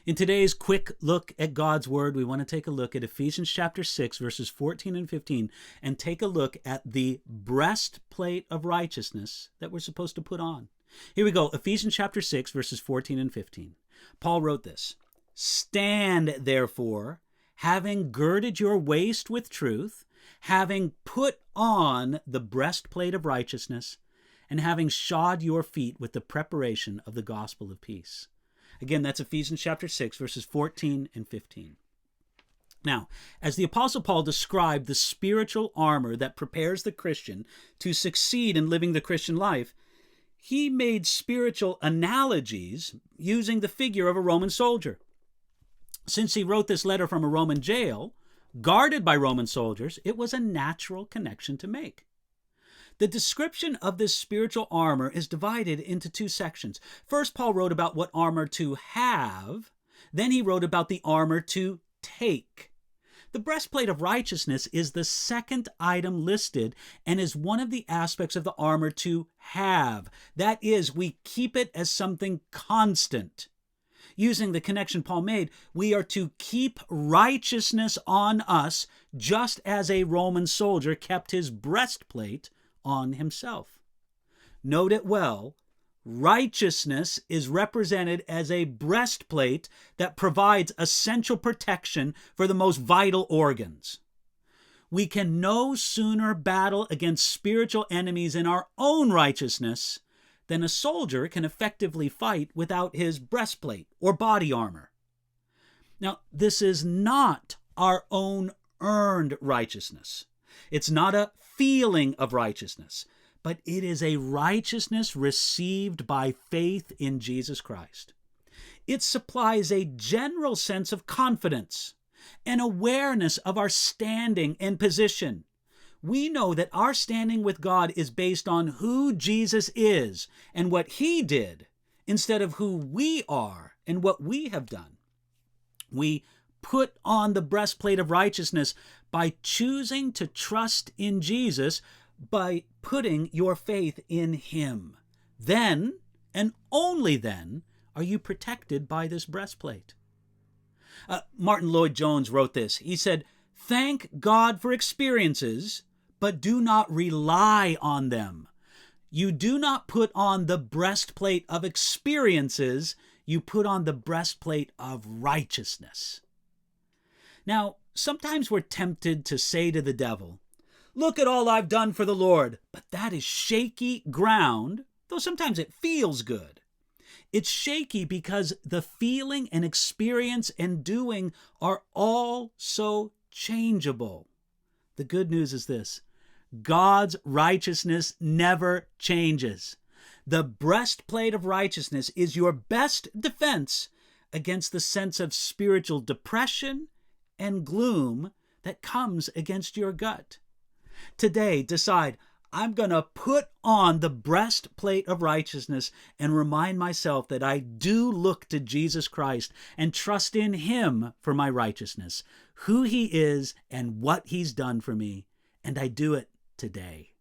In today's quick look at God's Word, we want to take a look at Ephesians chapter 6, verses 14 and 15, and take a look at the breastplate of righteousness that we're supposed to put on. Here we go, Ephesians chapter 6, verses 14 and 15. Paul wrote this, "Stand, therefore, having girded your waist with truth, having put on the breastplate of righteousness, and having shod your feet with the preparation of the gospel of peace." Again, that's Ephesians chapter 6, verses 14 and 15. Now, as the Apostle Paul described the spiritual armor that prepares the Christian to succeed in living the Christian life, he made spiritual analogies using the figure of a Roman soldier. Since he wrote this letter from a Roman jail, guarded by Roman soldiers, it was a natural connection to make. The description of this spiritual armor is divided into two sections. First, Paul wrote about what armor to have. Then he wrote about the armor to take. The breastplate of righteousness is the second item listed and is one of the aspects of the armor to have. That is, we keep it as something constant. Using the connection Paul made, we are to keep righteousness on us just as a Roman soldier kept his breastplate on himself. Note it well, righteousness is represented as a breastplate that provides essential protection for the most vital organs. We can no sooner battle against spiritual enemies in our own righteousness than a soldier can effectively fight without his breastplate or body armor. Now, this is not our own earned righteousness. It's not a feeling of righteousness, but it is a righteousness received by faith in Jesus Christ. It supplies a general sense of confidence, an awareness of our standing and position. We know that our standing with God is based on who Jesus is and what he did, instead of who we are and what we have done. We put on the breastplate of righteousness by choosing to trust in Jesus, by putting your faith in him. Then, and only then, are you protected by this breastplate. Martin Lloyd-Jones wrote this. He said, "Thank God for experiences, but do not rely on them. You do not put on the breastplate of experiences, you put on the breastplate of righteousness." Now, sometimes we're tempted to say to the devil, "Look at all I've done for the Lord," but that is shaky ground, though sometimes it feels good. It's shaky because the feeling and experience and doing are all so changeable. The good news is this: God's righteousness never changes. The breastplate of righteousness is your best defense against the sense of spiritual depression and gloom that comes against your gut. Today, decide, I'm going to put on the breastplate of righteousness and remind myself that I do look to Jesus Christ and trust in him for my righteousness, who he is and what he's done for me, and I do it today.